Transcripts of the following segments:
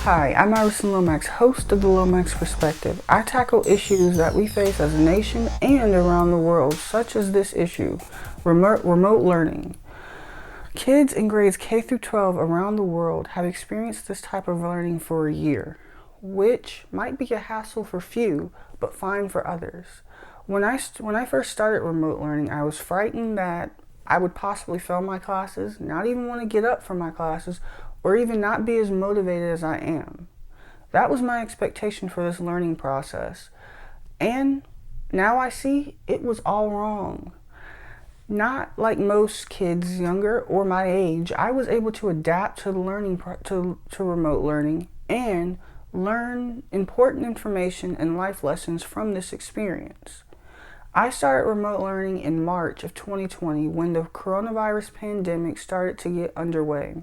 Hi, I'm Iverson Lomax, host of the Lomax Perspective. I tackle issues that we face as a nation and around the world, such as this issue, remote learning. Kids in grades K through 12 around the world have experienced this type of learning for a year, which might be a hassle for few, but fine for others. When I first started remote learning, I was frightened that I would possibly fail my classes, not even want to get up for my classes, or even not be as motivated as I am. That was my expectation for this learning process. And now I see it was all wrong. Not like most kids younger or my age, I was able to adapt to the to remote learning and learn important information and life lessons from this experience. I started remote learning in March of 2020 when the coronavirus pandemic started to get underway.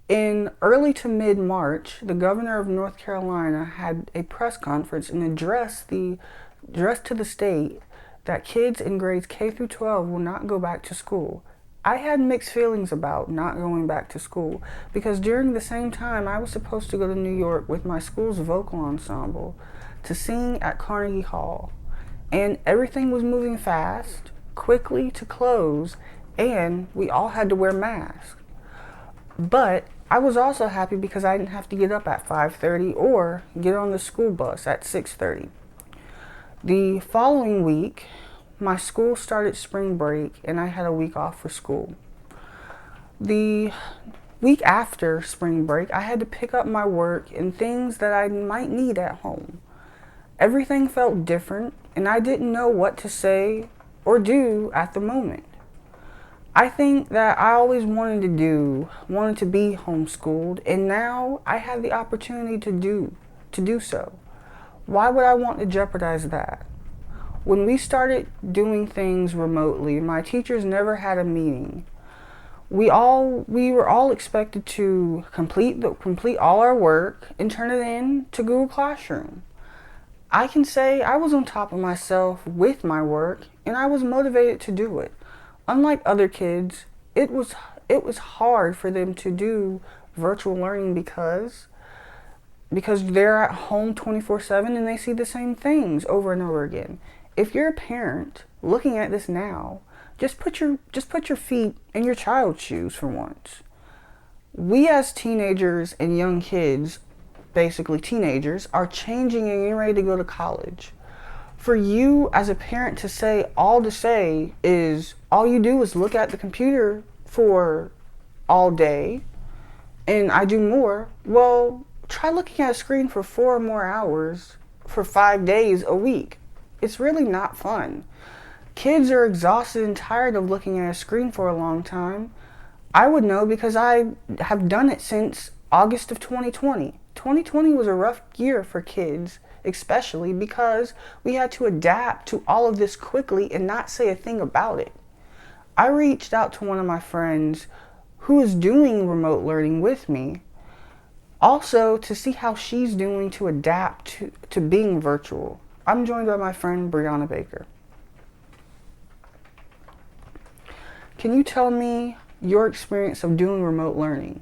In early to mid-March, the governor of North Carolina had a press conference and addressed to the state that kids in grades K through 12 will not go back to school. I had mixed feelings about not going back to school because during the same time I was supposed to go to New York with my school's vocal ensemble to sing at Carnegie Hall. And everything was moving fast, quickly to close, and we all had to wear masks. But I was also happy because I didn't have to get up at 5:30 or get on the school bus at 6:30. The following week, my school started spring break and I had a week off for school. The week after spring break, I had to pick up my work and things that I might need at home. Everything felt different and I didn't know what to say or do at the moment. I think that I always wanted to be homeschooled, and now I had the opportunity to do so. Why would I want to jeopardize that? When we started doing things remotely, my teachers never had a meeting. We were all expected to complete all our work and turn it in to Google Classroom. I can say I was on top of myself with my work and I was motivated to do it. Unlike other kids, it was hard for them to do virtual learning because they're at home 24/7 and they see the same things over and over again. If you're a parent looking at this now, just put your feet in your child's shoes for once. We as teenagers and young kids, basically teenagers, are changing and getting ready to go to college. For you as a parent to say all you do is look at the computer for all day and I do more, well, try looking at a screen for 4 or more hours for 5 days a week. It's really not fun. Kids are exhausted and tired of looking at a screen for a long time. I would know because I have done it since August of 2020. 2020 was a rough year for kids, especially because we had to adapt to all of this quickly and not say a thing about it. I reached out to one of my friends who is doing remote learning with me, also to see how she's doing to adapt to being virtual. I'm joined by my friend Brianna Baker. Can you tell me your experience of doing remote learning?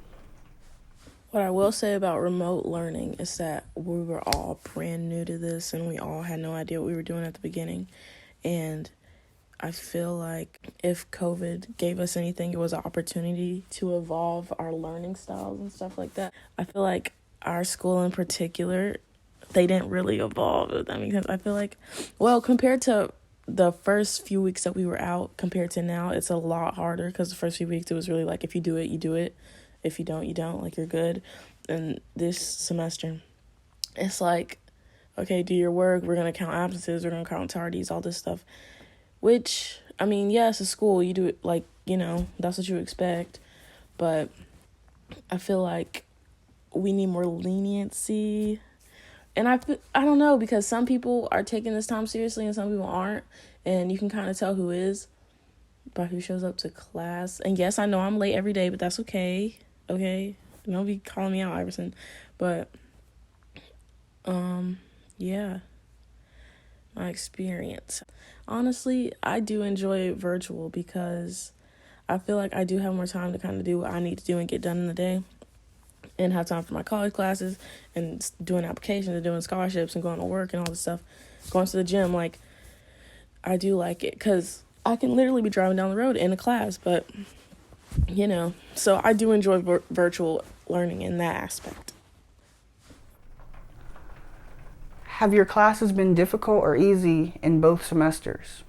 What I will say about remote learning is that we were all brand new to this and we all had no idea what we were doing at the beginning. And I feel like if COVID gave us anything, it was an opportunity to evolve our learning styles and stuff like that. I feel like our school in particular, they didn't really evolve, if that makes sense. I feel like, well, compared to the first few weeks that we were out compared to now, it's a lot harder because the first few weeks it was really like if you do it, you do it. If you don't, you don't. Like, you're good. And this semester, it's like, okay, do your work. We're going to count absences. We're going to count tardies, all this stuff. Which, I mean, yes, it's school. You do it like, that's what you expect. But I feel like we need more leniency. And I don't know, because some people are taking this time seriously and some people aren't. And you can kind of tell who is by who shows up to class. And yes, I know I'm late every day, but that's okay. Okay? Don't be calling me out, Iverson. But, yeah. My experience. Honestly, I do enjoy virtual because I feel like I do have more time to kind of do what I need to do and get done in the day. and have time for my college classes and doing applications and doing scholarships and going to work and all this stuff, going to the gym. Like, I do like it because I can literally be driving down the road in a class, but, so I do enjoy virtual learning in that aspect. Have your classes been difficult or easy in both semesters?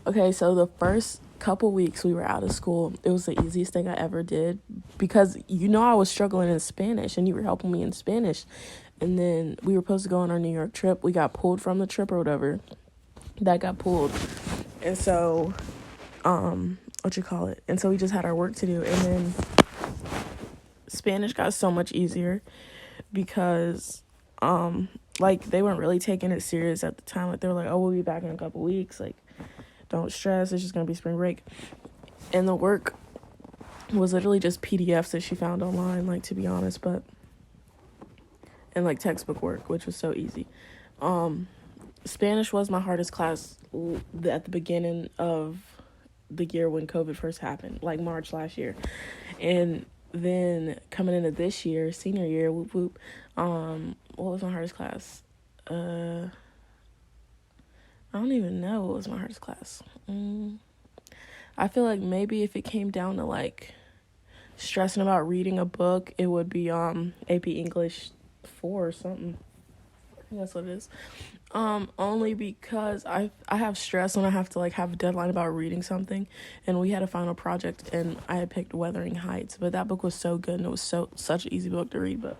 Okay, so the first couple weeks we were out of school, it was the easiest thing I ever did because I was struggling in Spanish and you were helping me in Spanish. And then we were supposed to go on our New York trip. We got pulled from the trip or whatever. That got pulled. And so, And so we just had our work to do. And then Spanish got so much easier because, they weren't really taking it serious at the time. Like, they were like, oh, we'll be back in a couple weeks. Like, don't stress. It's just going to be spring break. And the work was literally just PDFs that she found online, like, to be honest. And, like, textbook work, which was so easy. Spanish was my hardest class at the beginning of the year when COVID first happened, like March last year. And then coming into this year, senior year, whoop whoop, what was my hardest class? I don't even know what was my hardest class. I feel like maybe if it came down to like stressing about reading a book, it would be AP English 4 or something. I think that's what it is. Only because I have stress when I have to like have a deadline about reading something, and we had a final project and I had picked Wuthering Heights, but that book was so good and it was such an easy book to read, but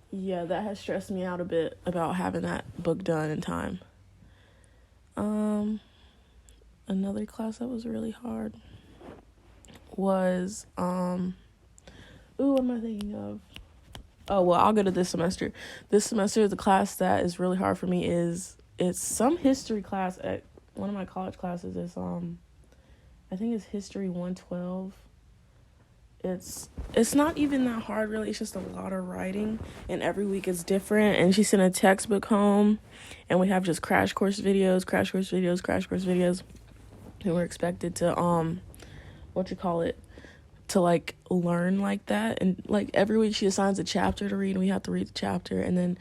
yeah, that has stressed me out a bit about having that book done in time. Another class that was really hard was what am I thinking of? Oh, well, I'll go to this semester. This semester, the class that is really hard for me it's some history class at one of my college classes. Is I think it's History 112. It's not even that hard, really. It's just a lot of writing, and every week is different. And she sent a textbook home, and we have just crash course videos, and we're expected to to like learn like that. And like every week she assigns a chapter to read and we have to read the chapter, and then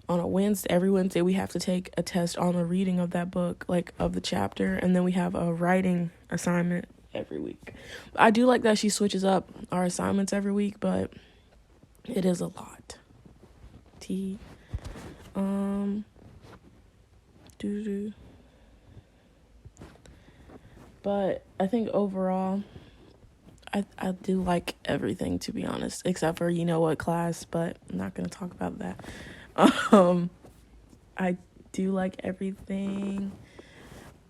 on every Wednesday we have to take a test on the reading of that book, like of the chapter, and then we have a writing assignment every week. I do like that she switches up our assignments every week, but it is a lot. But I think overall I do like everything, to be honest, except for what class, but I'm not going to talk about that. I do like everything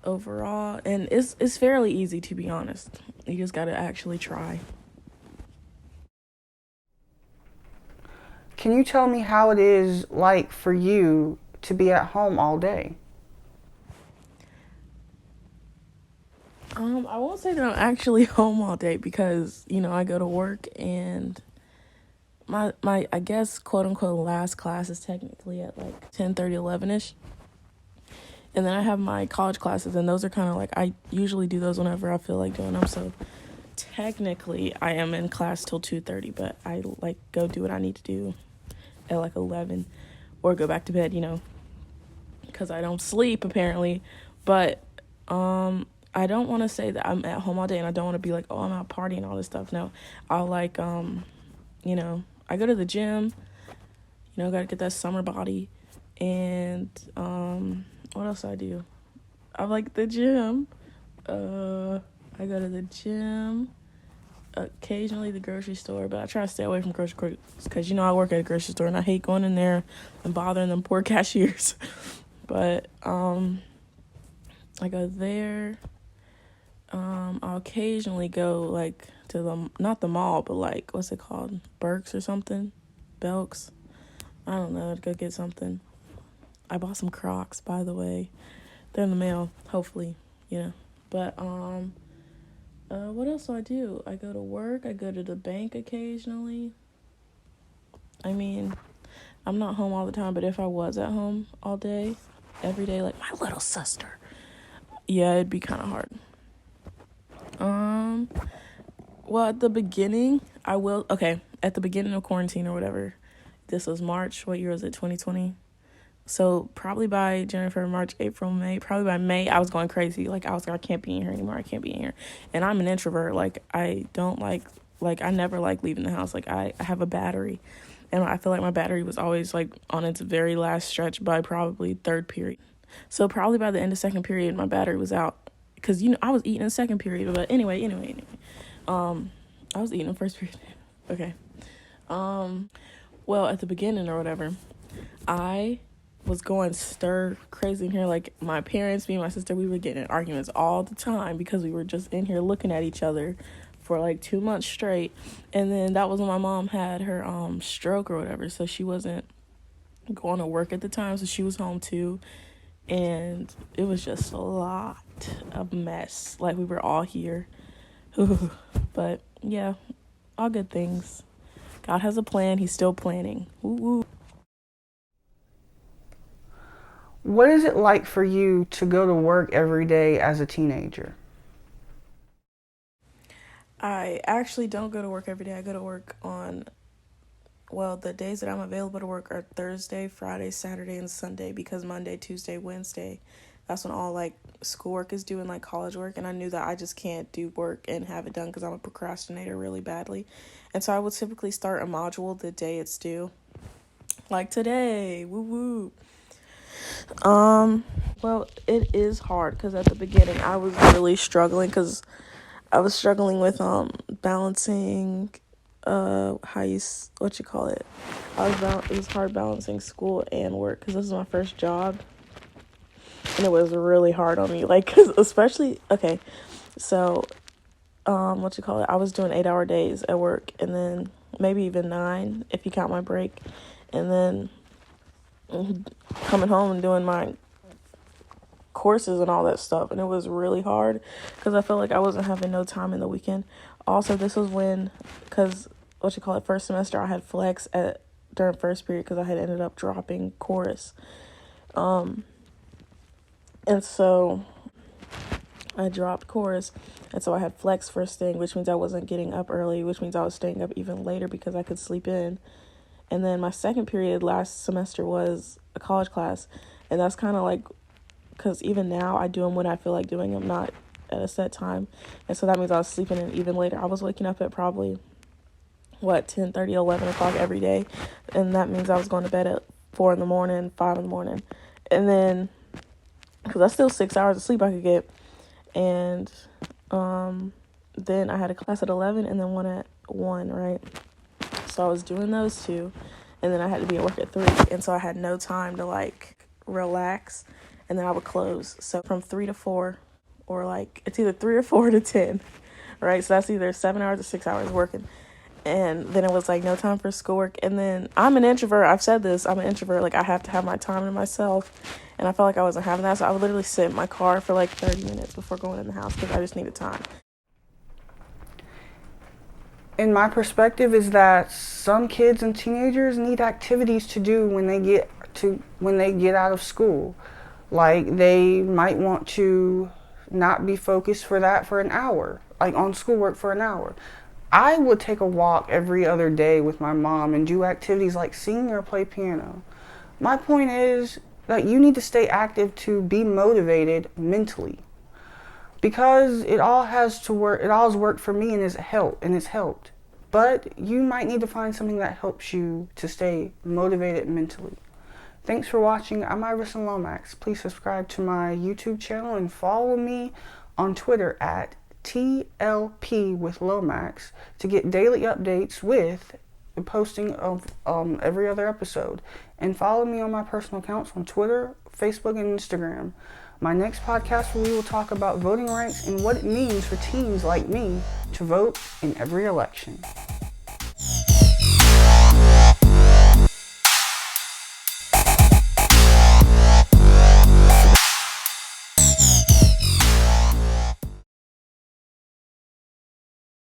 overall, and it's fairly easy, to be honest. You just got to actually try. Can you tell me how it is like for you to be at home all day? I won't say that I'm actually home all day because, I go to work, and my I guess, quote unquote, last class is technically at like 10:30, 11ish. And then I have my college classes, and those are kind of like, I usually do those whenever I feel like doing them. So technically I am in class till 2:30, but I like go do what I need to do at like 11 or go back to bed, because I don't sleep apparently. But I don't want to say that I'm at home all day, and I don't want to be like, oh, I'm out partying and all this stuff. No, I'll like, I go to the gym, gotta get that summer body. And, what else do I do? I like the gym. I go to the gym, occasionally the grocery store, but I try to stay away from grocery stores because, I work at a grocery store and I hate going in there and bothering them poor cashiers. But, I go there. I'll occasionally go like to not the mall, but like, what's it called? Burks or something? Belks? I don't know, to go get something. I bought some Crocs, by the way. They're in the mail, hopefully, But, what else do I do? I go to work. I go to the bank occasionally. I mean, I'm not home all the time, but if I was at home all day, every day like my little sister. Yeah, it'd be kind of hard. Well, at the beginning, at the beginning of quarantine or whatever, this was March. What year was it? 2020. So probably by January, February, March, April, May, probably by May, I was going crazy. Like, I was like, I can't be in here anymore. I can't be in here. And I'm an introvert. Like, I don't I never like leaving the house. Like, I have a battery. And I feel like my battery was always, like, on its very last stretch by probably third period. So probably by the end of second period, my battery was out. Because, I was eating in second period. But anyway. I was eating in first period. Okay. Well, at the beginning or whatever, I was going stir crazy in here. Like, my parents, me and my sister, we were getting in arguments all the time because we were just in here looking at each other for like 2 months straight. And then that was when my mom had her stroke or whatever, so she wasn't going to work at the time, so she was home too. And it was just a lot of mess. Like, we were all here. But yeah, all good things. God has a plan. He's still planning. Woo-woo. What is it like for you to go to work every day as a teenager? I actually don't go to work every day. I go to work the days that I'm available to work are Thursday, Friday, Saturday, and Sunday, because Monday, Tuesday, Wednesday, that's when all, like, schoolwork is due and, like, college work, and I knew that I just can't do work and have it done because I'm a procrastinator really badly. And so I would typically start a module the day it's due. Like today, woo-woo. Well, it is hard because at the beginning I was really struggling because I was struggling with balancing it was hard balancing school and work because this is my first job, and it was really hard on me, like, cause especially so I was doing 8-hour days at work, and then maybe even 9 if you count my break, and then coming home and doing my courses and all that stuff, and it was really hard because I felt like I wasn't having no time in the weekend. Also, this was when, because first semester I had flex during first period because I had ended up dropping chorus, and so I dropped chorus, and so I had flex first thing, which means I wasn't getting up early, which means I was staying up even later because I could sleep in. And then my second period last semester was a college class, and that's kind of like, because even now I do them when I feel like doing them, not at a set time. And so that means I was sleeping in even later. I was waking up at probably 10:30, 11 o'clock every day, and that means I was going to bed at 4 in the morning, 5 in the morning, and then because that's still 6 hours of sleep I could get. And then I had a class at 11 and then one at 1, right? So I was doing those two, and then I had to be at work at 3, and so I had no time to, like, relax, and then I would close. So from 3 to 4, or, like, it's either 3 or 4 to 10, right? So that's either 7 hours or 6 hours working. And then it was, like, no time for schoolwork. And then I'm an introvert. I've said this. I'm an introvert. Like, I have to have my time to myself. And I felt like I wasn't having that. So I would literally sit in my car for, like, 30 minutes before going in the house because I just needed time. In my perspective is that some kids and teenagers need activities to do when they get out of school. Like, they might want to not be focused for an hour, like on schoolwork for an hour. I would take a walk every other day with my mom and do activities like sing or play piano. My point is that you need to stay active to be motivated mentally, because it all has worked for me and it's helped. But you might need to find something that helps you to stay motivated mentally. Thanks for watching. I'm Iverson Lomax. Please subscribe to my YouTube channel and follow me on Twitter at TLP with Lomax to get daily updates with the posting of every other episode. And follow me on my personal accounts on Twitter, Facebook, and Instagram. My next podcast, we will talk about voting rights and what it means for teens like me to vote in every election.